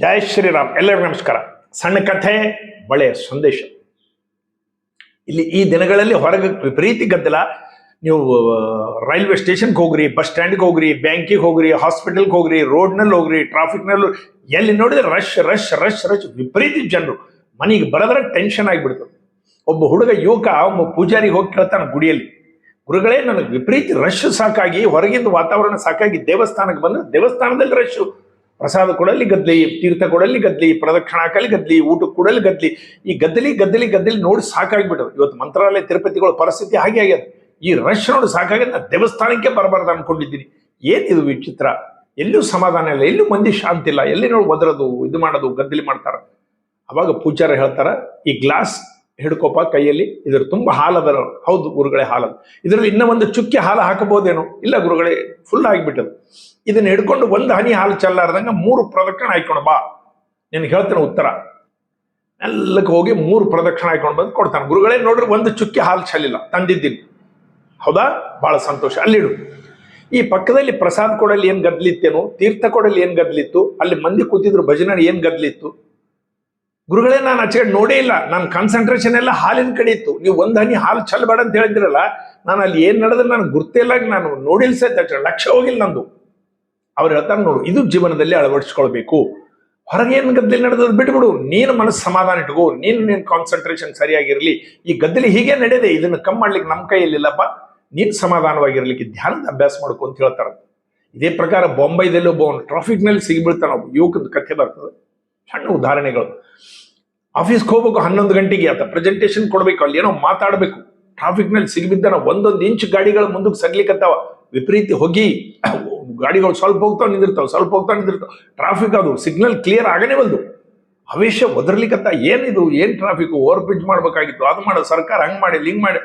ಜೈ ಶ್ರೀರಾಮ್. ಎಲ್ಲರಿಗೂ ನಮಸ್ಕಾರ. ಸಣ್ಣ ಕಥೆ, ಒಳ್ಳೆಯ ಸಂದೇಶ. ಇಲ್ಲಿ ಈ ದಿನಗಳಲ್ಲಿ ಹೊರಗೆ ವಿಪರೀತಿ ಗದ್ದಲ. ನೀವು ರೈಲ್ವೆ ಸ್ಟೇಷನ್ಗೆ ಹೋಗ್ರಿ, ಬಸ್ ಸ್ಟ್ಯಾಂಡ್ಗೆ ಹೋಗ್ರಿ, ಬ್ಯಾಂಕಿಗೆ ಹೋಗ್ರಿ, ಹಾಸ್ಪಿಟಲ್ಗೆ ಹೋಗ್ರಿ, ರೋಡ್ನಲ್ಲಿ ಹೋಗ್ರಿ, ಟ್ರಾಫಿಕ್ನಲ್ಲಿ ಎಲ್ಲಿ ನೋಡಿದ್ರೆ ರಶ್ ರಶ್ ರಶ್ ರಶ್, ವಿಪರೀತ ಜನರು. ಮನೆಗೆ ಬರೋದ್ರೆ ಟೆನ್ಷನ್ ಆಗಿಬಿಡ್ತದೆ. ಒಬ್ಬ ಹುಡುಗ ಯುವಕ ಒಬ್ಬ ಪೂಜಾರಿಗೆ ಹೋಗಿ ಕೇಳ್ತಾನೆ ಗುಡಿಯಲ್ಲಿ, ಗುರುಗಳೇ ನನಗೆ ವಿಪರೀತ ರಶ್ ಸಾಕಾಗಿ, ಹೊರಗಿಂದ ವಾತಾವರಣ ಸಾಕಾಗಿ ದೇವಸ್ಥಾನಕ್ಕೆ ಬಂದ್ರೆ ದೇವಸ್ಥಾನದಲ್ಲಿ ರಶ್ಶು, ಪ್ರಸಾದ ಕೊಡಲ್ಲಿ ಗದ್ಲಿ, ತೀರ್ಥ ಕೊಡಲ್ಲಿ ಗದ್ಲಿ, ಪ್ರದಕ್ಷಿಣ ಹಾಕಲ್ಲಿ ಗದ್ಲಿ, ಊಟಕ್ಕೆ ಕೊಡಲ್ಲಿ ಗದ್ಲಿ, ಈ ಗದ್ದಲಿ ಗದ್ದಲಿ ಗದ್ದಲಿ ನೋಡಿ ಸಾಕಾಗಿಬಿಟ್ಟದು. ಇವತ್ತು ಮಂತ್ರಾಲಯ ತಿರುಪತಿಗಳ ಪರಿಸ್ಥಿತಿ ಹಾಗೆ ಆಗ್ಯದ. ಈ ರಶ್ ನೋಡಿ ಸಾಕಾಗಿ ನಾನು ದೇವಸ್ಥಾನಕ್ಕೆ ಬರಬಾರ್ದು ಅನ್ಕೊಂಡಿದ್ದೀನಿ. ಏನಿದು ವಿಚಿತ್ರ, ಎಲ್ಲೂ ಸಮಾಧಾನ ಇಲ್ಲ, ಎಲ್ಲೂ ಮಂದಿ ಶಾಂತಿ ಇಲ್ಲ, ಎಲ್ಲಿ ನೋಡಿ ಒದರೋದು, ಇದು ಮಾಡೋದು, ಗದ್ದಲಿ ಮಾಡ್ತಾರ. ಅವಾಗ ಪೂಜಾರ ಹೇಳ್ತಾರ, ಈ ಗ್ಲಾಸ್ ಹಿಡ್ಕೋಪ ಕೈಯಲ್ಲಿ, ಇದ್ರ ತುಂಬ ಹಾಲದ. ಹೌದು ಗುರುಗಳೇ, ಹಾಲದ. ಇದರಲ್ಲಿ ಇನ್ನೂ ಒಂದು ಚುಕ್ಕಿ ಹಾಲು ಹಾಕಬಹುದೇನೋ? ಇಲ್ಲ ಗುರುಗಳೇ, ಫುಲ್ ಆಗಿಬಿಟ್ಟದು. ಇದನ್ನ ಹಿಡ್ಕೊಂಡು ಒಂದು ಹನಿ ಹಾಲು ಚೆಲ್ಲಾರ್ದಂಗ 3 ಪ್ರದಕ್ಷಿಣೆ ಹಾಕೊಂಡು ಬಾ, ನಿನ್ಗೆ ಹೇಳ್ತೇನೆ ಉತ್ತರ. ಎಲ್ಲಕ್ಕೆ ಹೋಗಿ 3 ಪ್ರದಕ್ಷಿಣೆ ಹಾಕೊಂಡು ಬಂದು ಕೊಡ್ತಾನೆ. ಗುರುಗಳೇ ನೋಡ್ರಿ, ಒಂದು ಚುಕ್ಕಿ ಹಾಲು ಚೆಲ್ಲಿಲ್ಲ, ತಂದಿದ್ದೀನಿ. ಹೌದಾ, ಬಹಳ ಸಂತೋಷ, ಅಲ್ಲಿಡು. ಈ ಪಕ್ಕದಲ್ಲಿ ಪ್ರಸಾದ ಕೊಡಲ್ಲಿ ಏನ್ ಗದ್ಲಿತ್ತೇನು, ತೀರ್ಥ ಕೊಡಲ್ಲಿ ಏನ್ ಗದ್ಲಿತ್ತು, ಅಲ್ಲಿ ಮಂದಿ ಕೂತಿದ್ರು ಭಜನೆ ಏನ್ ಗದ್ಲಿತ್ತು? ಗುರುಗಳೇ, ನಾನು ಆಚೆ ನೋಡೇ ಇಲ್ಲ, ನನ್ನ ಕಾನ್ಸಂಟ್ರೇಷನ್ ಎಲ್ಲ ಹಾಲಿನ ಕಡೆ ಇತ್ತು. ನೀವು ಒಂದು ಹನಿ ಹಾಲು ಚೆಲ್ಲಬೇಡ ಅಂತ ಹೇಳಿದ್ರಲ್ಲ, ನಾನು ಅಲ್ಲಿ ಏನ್ ನಡೆದ್ರೆ ನನಗೆ ಗುರ್ತಿಲ್ಲ, ನಾನು ನೋಡಿಲ್ ಸಹಿತ ಲಕ್ಷ್ಯ ಹೋಗಿಲ್ಲ ನಂದು. ಅವ್ರು ಹೇಳ್ತಾರೆ, ನೋಡು, ಇದು ಜೀವನದಲ್ಲಿ ಅಳವಡಿಸ್ಕೊಳ್ಬೇಕು. ಹೊರಗೆ ಏನು ಗದ್ದಲಿ ನಡೆದದ್ದು ಬಿಟ್ಬಿಡು, ನೀನು ಮನಸ್ಸು ಸಮಾಧಾನ ಇಟ್ಕೋ, ನೀನು ಕಾನ್ಸಂಟ್ರೇಷನ್ ಸರಿಯಾಗಿರ್ಲಿ. ಈ ಗದ್ದಲಿ ಹೀಗೆ ನಡೆದೆ, ಇದನ್ನ ಕಮ್ಮಿ ಮಾಡ್ಲಿಕ್ಕೆ ನಮ್ಮ ಕೈಯಲ್ಲಿಲ್ಲಪ್ಪ, ನೀನು ಸಮಾಧಾನವಾಗಿರ್ಲಿಕ್ಕೆ ಧ್ಯಾನದ ಅಭ್ಯಾಸ ಮಾಡ್ಕೊ ಅಂತ ಹೇಳ್ತಾರೆ. ಇದೇ ಪ್ರಕಾರ ಬೊಂಬೈದಲ್ಲಿ ಒಬ್ಬ ಟ್ರಾಫಿಕ್ನಲ್ಲಿ ಸಿಗಿಬೀಳ್ತಾನ, ಯುವಕದ ಕಥೆ ಬರ್ತದೆ. ಸಣ್ಣ ಉದಾಹರಣೆಗಳು. ಆಫೀಸ್ಗೆ ಹೋಗ್ಬೇಕು 11 ಗಂಟೆಗೆ, ಆತ ಪ್ರೆಸೆಂಟೇಷನ್ ಕೊಡ್ಬೇಕು, ಅಲ್ಲಿ ಏನೋ ಮಾತಾಡ್ಬೇಕು. ಟ್ರಾಫಿಕ್ನಲ್ಲಿ ಸಿಗಿಬಿದ್ದಾನ, 1 ಇಂಚ್ ಗಾಡಿಗಳು ಮುಂದಕ್ಕೆ ಸಗ್ಲಿಕ್ಕತ್ತಾವ, ವಿಪರೀತ ಹೊಗಿ, ಗಾಡಿಗಳು ಸ್ವಲ್ಪ ಹೋಗ್ತಾವ ನಿಂದಿರ್ತಾವ, ಸ್ವಲ್ಪ ಹೋಗ್ತಾವ ನಿಂದಿರ್ತಾವ. ಟ್ರಾಫಿಕ್ ಅದು ಸಿಗ್ನಲ್ ಕ್ಲಿಯರ್ ಆಗನೇ ಬಂದು ಅವೇಶ ಒದರ್ಲಿಕ್ಕತ್ತ. ಏನಿದು, ಏನ್ ಟ್ರಾಫಿಕ್, ಓವರ್ ಬ್ರಿಡ್ಜ್ ಮಾಡ್ಬೇಕಾಗಿತ್ತು, ಅದು ಮಾಡೋ ಸರ್ಕಾರ ಹಂಗ್ ಮಾಡಿ ಲಿಂಗ್ ಮಾಡಿ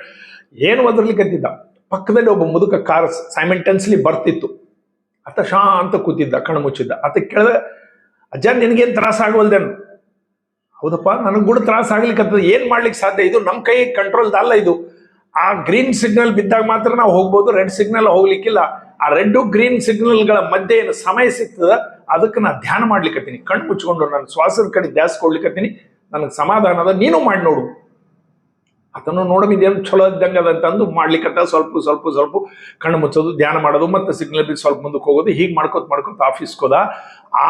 ಏನು ಒದರ್ಲಿಕ್ಕತ್ತಿದ್ದ. ಪಕ್ಕದಲ್ಲಿ ಒಬ್ಬ ಮುದುಕ ಕಾರ್ ಸೈಮೆಂಟೆನ್ಸ್ಲಿ ಬರ್ತಿತ್ತು. ಆತ ಶಾಂತ ಕೂತಿದ್ದ, ಕಣ್ಣು ಮುಚ್ಚಿದ್ದ. ಆತ ಕೇಳಿದ, ಅಜ್ಜ ನಿನಗೇನು ತ್ರಾಸ ಆಗವಲ್ದೇನು? ಹೌದಪ್ಪ, ನನಗೆ ಕೂಡ ತ್ರಾಸ ಆಗ್ಲಿಕ್ಕತ್ತದ, ಏನ್ ಮಾಡ್ಲಿಕ್ಕೆ ಸಾಧ್ಯ? ಇದು ನಮ್ಮ ಕೈ ಕಂಟ್ರೋಲ್ದ ಅಲ್ಲ. ಇದು ಆ ಗ್ರೀನ್ ಸಿಗ್ನಲ್ ಬಿದ್ದಾಗ ಮಾತ್ರ ನಾವು ಹೋಗ್ಬೋದು, ರೆಡ್ ಸಿಗ್ನಲ್ ಹೋಗ್ಲಿಕ್ಕಿಲ್ಲ. ಆ ರೆಡ್ ಗ್ರೀನ್ ಸಿಗ್ನಲ್ಗಳ ಮಧ್ಯೆ ಏನು ಸಮಯ ಸಿಗ್ತದ, ಅದಕ್ಕೆ ನಾನು ಧ್ಯಾನ ಮಾಡ್ಲಿಕ್ಕತ್ತೀನಿ. ಕಣ್ಣು ಮುಚ್ಕೊಂಡು ನಾನು ಶ್ವಾಸದ ಕಡೆ ದ್ಯಾಸ್ ಕೊಡ್ಲಿಕ್ಕತ್ತೀನಿ, ನನಗೆ ಸಮಾಧಾನ ಅದ, ನೀನು ಮಾಡಿ ನೋಡು. ಅದನ್ನು ನೋಡಮಿದೇನು ಚಲೋ ಇದ್ದಂಗೆ ಅದಂತಂದು ಮಾಡ್ಲಿಕ್ಕತ್ತ. ಸ್ವಲ್ಪ ಸ್ವಲ್ಪ ಸ್ವಲ್ಪ ಕಣ್ಣು ಮುಚ್ಚೋದು, ಧ್ಯಾನ ಮಾಡೋದು, ಮತ್ತೆ ಸಿಗ್ನಲ್ ಬಿದ್ದು ಸ್ವಲ್ಪ ಮುಂದಕ್ಕೆ ಹೋಗೋದು, ಹೀಗೆ ಮಾಡ್ಕೊತ ಆಫೀಸ್ಗೆ ಹೋದ.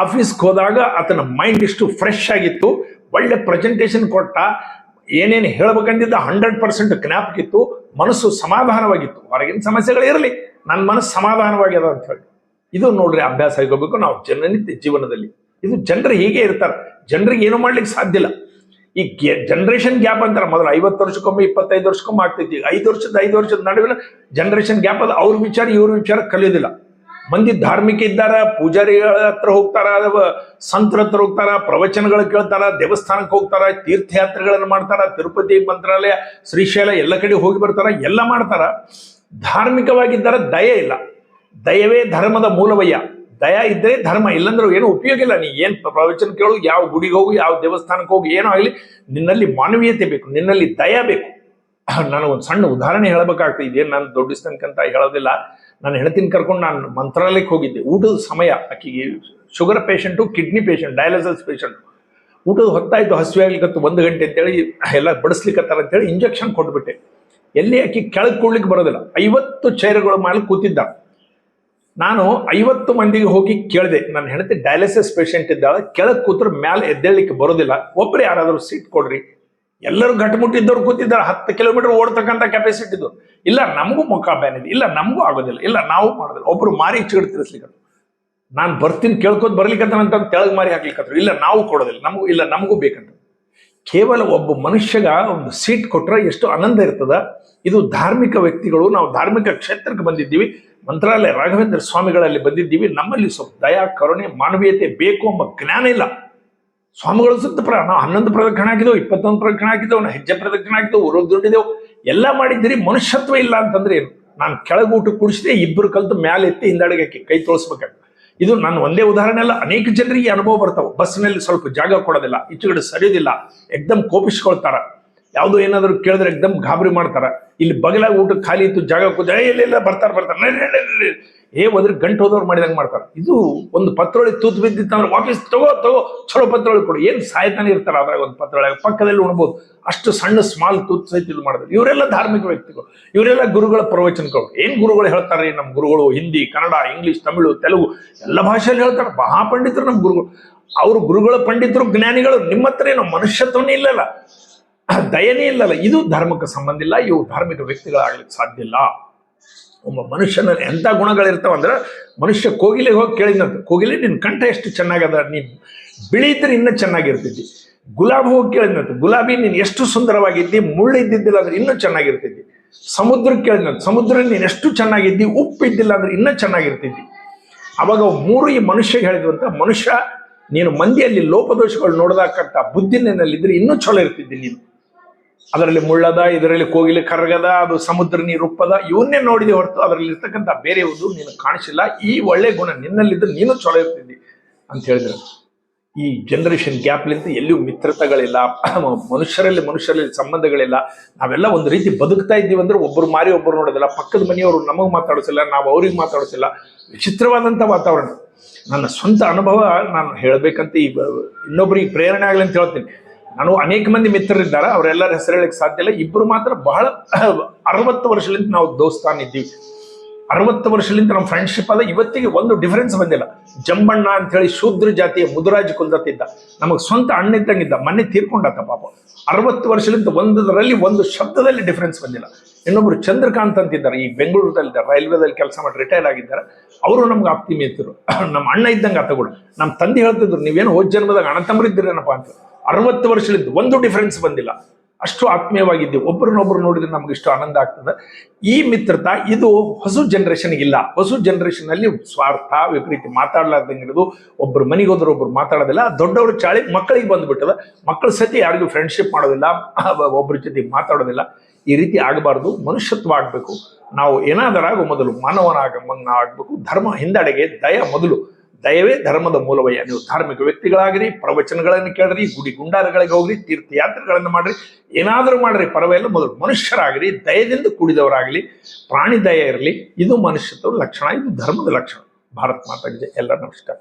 ಆಫೀಸ್ಗೆ ಹೋದಾಗ ಆತನ ಮೈಂಡ್ ಇಷ್ಟು ಫ್ರೆಶ್ ಆಗಿತ್ತು, ಒಳ್ಳೆ ಪ್ರೆಸೆಂಟೇಷನ್ ಕೊಟ್ಟ, ಏನೇನು ಹೇಳ್ಬೇಕಂದಿದ್ದ 100% ಜ್ಞಾಪಕಿತ್ತು, ಮನಸ್ಸು ಸಮಾಧಾನವಾಗಿತ್ತು. ಹೊರಗಿನ ಸಮಸ್ಯೆಗಳು ಇರಲಿ, ನನ್ನ ಮನಸ್ಸು ಸಮಾಧಾನವಾಗ್ಯದ ಅಂತ ಹೇಳಿ. ಇದು ನೋಡ್ರಿ ಅಭ್ಯಾಸ ಆಗೋಬೇಕು ನಾವು ಜನನಿತ್ಯ ಜೀವನದಲ್ಲಿ. ಇದು ಜನರು ಹೀಗೆ ಇರ್ತಾರೆ, ಜನರಿಗೆ ಏನು ಮಾಡ್ಲಿಕ್ಕೆ ಸಾಧ್ಯ ಇಲ್ಲ. ಈ ಜನರೇಷನ್ ಗ್ಯಾಪ್ ಅಂತಾರೆ. ಮೊದಲು 50 ವರ್ಷಕ್ಕೊಮ್ಮೆ 25 ವರ್ಷಕ್ಕೊಮ್ಮೆ ಆಗ್ತೈತಿ. 5 ವರ್ಷದ ನಡುವಿನ ಜನರೇಷನ್ ಗ್ಯಾಪ್ ಅದು. ಅವ್ರ ವಿಚಾರ ಇವ್ರ ವಿಚಾರ ಕಲಿಯೋದಿಲ್ಲ. ಮಂದಿ ಧಾರ್ಮಿಕ ಇದ್ದಾರ, ಪೂಜಾರಿಗಳ ಹತ್ರ ಹೋಗ್ತಾರ, ಸಂತರ ಹತ್ರ ಹೋಗ್ತಾರ, ಪ್ರವಚನಗಳು ಕೇಳ್ತಾರ, ದೇವಸ್ಥಾನಕ್ಕೆ ಹೋಗ್ತಾರ, ತೀರ್ಥಯಾತ್ರೆಗಳನ್ನು ಮಾಡ್ತಾರ, ತಿರುಪತಿ, ಮಂತ್ರಾಲಯ, ಶ್ರೀಶೈಲ ಎಲ್ಲ ಕಡೆ ಹೋಗಿ ಬರ್ತಾರ, ಎಲ್ಲ ಮಾಡ್ತಾರ. ಧಾರ್ಮಿಕವಾಗಿದ್ದಾರ, ದಯೆ ಇಲ್ಲ. ದಯವೇ ಧರ್ಮದ ಮೂಲವಯ್ಯ. ದಯ ಇದ್ರೆ ಧರ್ಮ, ಇಲ್ಲಂದ್ರೆ ಏನು ಉಪಯೋಗ ಇಲ್ಲ. ನೀ ಏನ್ ಪ್ರವಚನ ಕೇಳು, ಯಾವ ಗುಡಿಗೆ ಹೋಗು, ಯಾವ ದೇವಸ್ಥಾನಕ್ಕೆ ಹೋಗಿ, ಏನೋ ಆಗಲಿ, ನಿನ್ನಲ್ಲಿ ಮಾನವೀಯತೆ ಬೇಕು, ನಿನ್ನಲ್ಲಿ ದಯ ಬೇಕು. ನನಗೊಂದು ಸಣ್ಣ ಉದಾಹರಣೆ ಹೇಳಬೇಕಾಗ್ತದೆ. ಇದೇನು ನಾನು ದೊಡ್ಡಿಸ್ತನಕಂತ ಹೇಳೋದಿಲ್ಲ. ನಾನು ಹೆಣ್ತಿನ ಕರ್ಕೊಂಡು ನಾನು ಮಂತ್ರಾಲಯಕ್ಕೆ ಹೋಗಿದ್ದೆ. ಊಟದ ಸಮಯ, ಆಕಿಗೆ sugar patient, kidney patient, dialysis patient. ಊಟದ ಹೊತ್ತಾಯ್ತು, ಹಸಿವೆ ಆಗ್ಲಿಕ್ಕತ್ತು, 1 ಗಂಟೆ ಅಂತೇಳಿ ಎಲ್ಲ ಬಡಿಸ್ಲಿಕ್ಕತ್ತಾರ ಅಂತೇಳಿ ಇಂಜೆಕ್ಷನ್ ಕೊಟ್ಬಿಟ್ಟೆ. ಎಲ್ಲಿ ಆಕಿ ಕೆಳಗೆ ಕೊಡ್ಲಿಕ್ಕೆ ಬರೋದಿಲ್ಲ. 50 ಚೇರ್ಗಳ ಮೇಲೆ ಕೂತಿದ್ದ. ನಾನು 50 ಮಂದಿಗೆ ಹೋಗಿ ಕೇಳಿದೆ, ನನ್ನ ಹೆಂಡತಿ ಡಯಾಲಿಸಿಸ್ ಪೇಷಂಟ್ ಇದ್ದಾಳೆ, ಕೆಳಗೆ ಕೂತ್ರೆ ಮ್ಯಾಲೆ ಎದ್ದೇಳಲಿಕ್ಕೆ ಬರೋದಿಲ್ಲ, ಒಬ್ಬರು ಯಾರಾದರೂ ಸೀಟ್ ಕೊಡ್ರಿ. ಎಲ್ಲರೂ ಗಟ್ಟಿಮುಟ್ಟಿದ್ದವ್ರು ಕೂತಿದ್ದಾರೆ, 10 ಕಿಲೋಮೀಟರ್ ಓಡ್ತಕ್ಕಂಥ ಕೆಪಾಸಿಟಿ ಇದ್ದು. ಇಲ್ಲ ನಮಗೂ ಮುಖ ಬ್ಯಾನಿದೆ, ಇಲ್ಲ ನಮಗೂ ಆಗೋದಿಲ್ಲ, ಇಲ್ಲ ನಾವು ಮಾಡೋದಿಲ್ಲ. ಒಬ್ರು ಮಾರಿ ಚಿಗಡ್ ತಿರ್ಸ್ಲಿಕ್ಕೆ, ನಾನು ಬರ್ತೀನಿ ಕೇಳ್ಕೊತ ಬರ್ಲಿಕ್ಕಂತ ತೆಳಗ್ ಮಾರಿ ಹಾಕ್ಲಿಕ್ಕತ್ರು. ಇಲ್ಲ ನಾವು ಕೊಡೋದಿಲ್ಲ, ನಮಗೂ ಇಲ್ಲ, ನಮಗೂ ಬೇಕಂತ. ಕೇವಲ ಒಬ್ಬ ಮನುಷ್ಯಗ ಒಂದು ಸೀಟ್ ಕೊಟ್ರೆ ಎಷ್ಟು ಆನಂದ ಇರ್ತದ. ಇದು ಧಾರ್ಮಿಕ ವ್ಯಕ್ತಿಗಳು, ನಾವು ಧಾರ್ಮಿಕ ಕ್ಷೇತ್ರಕ್ಕೆ ಬಂದಿದ್ದೀವಿ, ಮಂತ್ರಾಲಯ ರಾಘವೇಂದ್ರ ಸ್ವಾಮಿಗಳಲ್ಲಿ ಬಂದಿದ್ದೀವಿ. ನಮ್ಮಲ್ಲಿ ಸ್ವಲ್ಪ ದಯಾ, ಕರುಣೆ, ಮಾನವೀಯತೆ ಬೇಕು ಎಂಬ ಜ್ಞಾನ ಇಲ್ಲ. ಸ್ವಾಮಿಗಳು ಸುತ್ತ ನಾವು 11 ಪ್ರದಕ್ಷಿಣೆ ಹಾಕಿದೆವು, 21 ಪ್ರದಕ್ಷಿಣೆ ಹಾಕಿದೆವು, ನಾವು ಹೆಜ್ಜೆ ಪ್ರದಕ್ಷಿಣೆ ಹಾಕಿದೆವು, ಉರೋದು ದುಡ್ಡಿದೆವು, ಎಲ್ಲ ಮಾಡಿದ್ದೀರಿ. ಮನುಷ್ಯತ್ವ ಇಲ್ಲ ಅಂತಂದ್ರೆ ಏನು? ನಾನು ಕೆಳಗೆ ಊಟ ಕುಡಿಸಿದೆ, 2 ಕಲ್ತು ಮ್ಯಾಲೆ ಎತ್ತಿ ಹಿಂದಾಡಿಗೆ ಹಾಕಿ ಕೈ ತೋರಿಸ್ಬೇಕಾಗ್ತದೆ. ಇದು ನನ್ನ ಒಂದೇ ಉದಾಹರಣೆ ಅಲ್ಲ, ಅನೇಕ ಜನರಿಗೆ ಅನುಭವ ಬರ್ತಾವೆ. ಬಸ್ನಲ್ಲಿ ಸ್ವಲ್ಪ ಜಾಗ ಕೊಡೋದಿಲ್ಲ, ಈಚೆಗಡೆ ಸರಿಯೋದಿಲ್ಲ, ಎಕ್ದಮ್ ಕೋಪಿಸ್ಕೊಳ್ತಾರ. ಯಾವುದು ಏನಾದರೂ ಕೇಳಿದ್ರೆ ಎಕ್ದಮ್ ಗಾಬರಿ ಮಾಡ್ತಾರ. ಇಲ್ಲಿ ಬಗಲಾಗ ಊಟ ಖಾಲಿ ಇತ್ತು, ಜಾಗ ಕೂತ ಇಲ್ಲ ಬರ್ತಾರೆ ಹೋದ್ರೆ ಗಂಟು ಹೋದವ್ರು ಮಾಡಿದಂಗೆ ಮಾಡ್ತಾರೆ. ಇದು ಒಂದು ಪತ್ರೊಳಗೆ ತೂತು ಬಿದ್ದಿತ್ತಂದ್ರೆ ವಾಪಸ್ ತಗೋ ಚಲೋ ಪತ್ರೊಳಗೆ ಕೊಡು. ಏನು ಸಾಯ್ತಾನೆ ಇರ್ತಾರೆ ಅದ್ರಾಗ ಒಂದು ಪತ್ರೊಳಗೆ, ಪಕ್ಕದಲ್ಲಿ ಉಣ್ಬೋದು. ಅಷ್ಟು ಸಣ್ಣ ಸ್ಮಾಲ್ ತೂತು ಸಹಿತ ಇದು ಮಾಡಿದ್ರು. ಇವರೆಲ್ಲ ಧಾರ್ಮಿಕ ವ್ಯಕ್ತಿಗಳು, ಇವರೆಲ್ಲ ಗುರುಗಳ ಪ್ರವಚನಗಳು. ಏನ್ ಗುರುಗಳು ಹೇಳ್ತಾರೆ? ನಮ್ಮ ಗುರುಗಳು ಹಿಂದಿ, ಕನ್ನಡ, ಇಂಗ್ಲಿಷ್, ತಮಿಳು, ತೆಲುಗು ಎಲ್ಲ ಭಾಷೆಯಲ್ಲಿ ಹೇಳ್ತಾರೆ. ಮಹಾಪಂಡಿತರು ನಮ್ಮ ಗುರುಗಳು. ಅವರು ಗುರುಗಳ ಪಂಡಿತರು, ಜ್ಞಾನಿಗಳು. ನಿಮ್ಮ ಹತ್ರ ಏನೋ ಮನುಷ್ಯತ್ವನೇ ಇಲ್ಲಲ್ಲ, ದಯನೇ ಇಲ್ಲಲ್ಲ. ಇದು ಧರ್ಮಕ್ಕೆ ಸಂಬಂಧ ಇಲ್ಲ. ಇವು ಧಾರ್ಮಿಕ ವ್ಯಕ್ತಿಗಳಾಗ್ಲಿಕ್ಕೆ ಸಾಧ್ಯ ಇಲ್ಲ. ಒಬ್ಬ ಮನುಷ್ಯನಲ್ಲಿ ಎಂಥ ಗುಣಗಳಿರ್ತಾವಂದ್ರೆ, ಮನುಷ್ಯ ಕೋಗಿಲೆಗೆ ಹೋಗಿ ಕೇಳಿದಂತೆ, ಕೋಗಿಲೆ ನಿನ್ನ ಕಂಠ ಎಷ್ಟು ಚೆನ್ನಾಗದ, ನೀನು ಬಿಳಿ ಇದ್ರೆ ಇನ್ನೂ ಚೆನ್ನಾಗಿರ್ತಿದ್ದಿ. ಗುಲಾಬಿ ಹೋಗಿ ಕೇಳಿದಂತೆ, ಗುಲಾಬಿ ನೀನು ಎಷ್ಟು ಸುಂದರವಾಗಿದ್ದಿ, ಮುಳ್ಳು ಇದ್ದಿದ್ದಿಲ್ಲ ಅಂದ್ರೆ ಇನ್ನೂ ಚೆನ್ನಾಗಿರ್ತಿದ್ದಿ. ಸಮುದ್ರಕ್ಕೆ ಕೇಳಿದಂತೆ, ಸಮುದ್ರ ನೀನು ಎಷ್ಟು ಚೆನ್ನಾಗಿದ್ದಿ, ಉಪ್ಪು ಇದ್ದಿಲ್ಲ ಅಂದ್ರೆ ಇನ್ನೂ ಚೆನ್ನಾಗಿರ್ತಿದ್ದಿ. ಅವಾಗ ಮೂರು ಈ ಮನುಷ್ಯಗೆ ಹೇಳಿದ್ವಂತ, ಮನುಷ್ಯ ನೀನು ಮಂದಿಯಲ್ಲಿ ಲೋಪದೋಷಗಳು ನೋಡ್ದಾಕಂತ ಬುದ್ಧಿ ನಿನ್ನಲ್ಲಿದ್ರೆ ಇನ್ನೂ ಚಲೋ ಇರ್ತಿದ್ದಿ ನೀನು. ಅದರಲ್ಲಿ ಮುಳ್ಳದ, ಇದರಲ್ಲಿ ಕೋಗಿಲೆ ಕರ್ಗದ, ಅದು ಸಮುದ್ರ ನೀರು ಉಪ್ಪದ, ಇವನ್ನೇ ನೋಡಿದೆ ಹೊರತು ಅದರಲ್ಲಿ ಇರ್ತಕ್ಕಂಥ ಬೇರೆ ಯಾವುದು ನೀನು ಕಾಣಿಸಿಲ್ಲ. ಈ ಒಳ್ಳೆ ಗುಣ ನಿನ್ನಲ್ಲಿದ್ದರೆ ನೀನು ಚಲೋ ಇರ್ತಿದ್ದಿ ಅಂತ ಹೇಳಿದ್ರು. ಈ ಜನರೇಷನ್ ಗ್ಯಾಪ್ಲಿಂದ ಎಲ್ಲಿಯೂ ಮಿತ್ರತೆಗಳಿಲ್ಲ, ಮನುಷ್ಯರಲ್ಲಿ ಸಂಬಂಧಗಳಿಲ್ಲ. ನಾವೆಲ್ಲ ಒಂದು ರೀತಿ ಬದುಕ್ತಾ ಇದ್ದೀವಿ ಅಂದ್ರೆ ಒಬ್ಬರು ಮಾರಿ ಒಬ್ಬರು ನೋಡೋದಿಲ್ಲ, ಪಕ್ಕದ ಮನೆಯವರು ನಮಗೆ ಮಾತಾಡಿಸಿಲ್ಲ, ನಾವು ಅವ್ರಿಗೆ ಮಾತಾಡಿಸಿಲ್ಲ. ವಿಚಿತ್ರವಾದಂಥ ವಾತಾವರಣ. ನನ್ನ ಸ್ವಂತ ಅನುಭವ ನಾನು ಹೇಳಬೇಕಂತ ಇನ್ನೊಬ್ಬರಿಗೆ ಪ್ರೇರಣೆ ಆಗಲಿ ಅಂತ ಹೇಳ್ತೀನಿ. ನಾನು ಅನೇಕ ಮಂದಿ ಮಿತ್ರರಿದ್ದಾರೆ, ಅವರೆಲ್ಲರ ಹೆಸರು ಹೇಳಕ್ಕೆ ಸಾಧ್ಯ ಇಲ್ಲ. ಇಬ್ಬರು ಮಾತ್ರ ಬಹಳ 60 ವರ್ಷದಿಂದ ನಾವು ದೋಸ್ತಾನ ಇದ್ದೀವಿ. 60 ವರ್ಷದಿಂದ ನಮ್ಮ ಫ್ರೆಂಡ್ಶಿಪ್ ಅದ. ಇವತ್ತಿಗೆ ಒಂದು ಡಿಫರೆನ್ಸ್ ಬಂದಿಲ್ಲ. ಜಂಬಣ್ಣ ಅಂತ ಹೇಳಿ ಶೂದ್ರ ಜಾತಿಯ ಮುದುರಾಜ್ ಕುಲದತ್ತಿದ್ದ, ನಮಗೆ ಸ್ವಂತ ಅಣ್ಣ ಇದ್ದಂಗಿದ್ದ, ಮೊನ್ನೆ ತೀರ್ಕೊಂಡಾತ ಪಾಪ. 60 ವರ್ಷದಿಂದ ಒಂದರಲ್ಲಿ ಒಂದು ಶಬ್ದದಲ್ಲಿ ಡಿಫರೆನ್ಸ್ ಬಂದಿಲ್ಲ. ಇನ್ನೊಬ್ರು ಚಂದ್ರಕಾಂತ್ ಅಂತಿದ್ದಾರೆ, ಈ ಬೆಂಗಳೂರಲ್ಲಿದ್ದಾರೆ, ರೈಲ್ವೆದಲ್ಲಿ ಕೆಲಸ ಮಾಡಿ ರಿಟೈರ್ ಆಗಿದ್ದಾರೆ. ಅವರು ನಮ್ಗೆ ಆಪ್ತಿಮಿತರು, ನಮ್ಮ ಅಣ್ಣ ಇದ್ದಂಗೆ ಆತಗಳು. ನಮ್ಮ ತಂದೆ ಹೇಳ್ತಿದ್ರು, ನೀವೇನು ಹೋದ ಜನ್ಮದಾಗ ಅಣ್ಣ ತಮ್ಮರಿದ್ದೀರೇನಪ್ಪ ಅಂತ. 60 ವರ್ಷದಿಂದ ಒಂದು ಡಿಫರೆನ್ಸ್ ಬಂದಿಲ್ಲ. ಅಷ್ಟು ಆತ್ಮೀಯವಾಗಿದ್ದೀವಿ. ಒಬ್ಬರನ್ನೊಬ್ರು ನೋಡಿದ್ರೆ ನಮ್ಗೆ ಇಷ್ಟು ಆನಂದ ಆಗ್ತದೆ. ಈ ಮಿತ್ರತಾ ಇದು ಹೊಸ ಜನರೇಷನ್ಗೆ ಇಲ್ಲ. ಹೊಸ ಜನರೇಷನ್ ಅಲ್ಲಿ ಸ್ವಾರ್ಥ, ವಿಪರೀತ ಮಾತಾಡ್ಲಾರ್ದಂಗಿರೋದು, ಒಬ್ಬರು ಮನೆಗೆ ಹೋದ್ರೆ ಒಬ್ರು ಮಾತಾಡೋದಿಲ್ಲ. ದೊಡ್ಡವರು ಚಾಳಿ ಮಕ್ಕಳಿಗೆ ಬಂದ್ಬಿಟ್ಟದ. ಮಕ್ಕಳ ಸತಿ ಯಾರಿಗೂ ಫ್ರೆಂಡ್ಶಿಪ್ ಮಾಡೋದಿಲ್ಲ, ಒಬ್ಬರ ಜೊತೆ ಮಾತಾಡೋದಿಲ್ಲ. ಈ ರೀತಿ ಆಗಬಾರ್ದು. ಮನುಷ್ಯತ್ವ ಆಗಬೇಕು. ನಾವು ಏನಾದರಾಗ ಮೊದಲು ಮಾನವನಾಗಬೇಕು. ಧರ್ಮ ಹಿಂದಡೆಗೆ, ದಯ ಮೊದಲು. ದಯವೇ ಧರ್ಮದ ಮೂಲವಯ್ಯ. ನೀವು ಧಾರ್ಮಿಕ ವ್ಯಕ್ತಿಗಳಾಗಿರಿ, ಪ್ರವಚನಗಳನ್ನು ಕೇಳ್ರಿ, ಗುಡಿ ಗುಂಡಾರಗಳಿಗೆ ಹೋಗ್ರಿ, ತೀರ್ಥಯಾತ್ರೆಗಳನ್ನು ಮಾಡ್ರಿ, ಏನಾದರೂ ಮಾಡ್ರಿ, ಪರವಾಗಿಲ್ಲ. ಮೊದಲು ಮನುಷ್ಯರಾಗಿರಿ, ದಯದಿಂದ ಕೂಡಿದವರಾಗಲಿ, ಪ್ರಾಣಿ ದಯ ಇರಲಿ. ಇದು ಮನುಷ್ಯತ್ವದ ಲಕ್ಷಣ, ಇದು ಧರ್ಮದ ಲಕ್ಷಣ. ಭಾರತ್ ಮಾತಾಗಿದೆ. ಎಲ್ಲ ನಮಸ್ಕಾರ.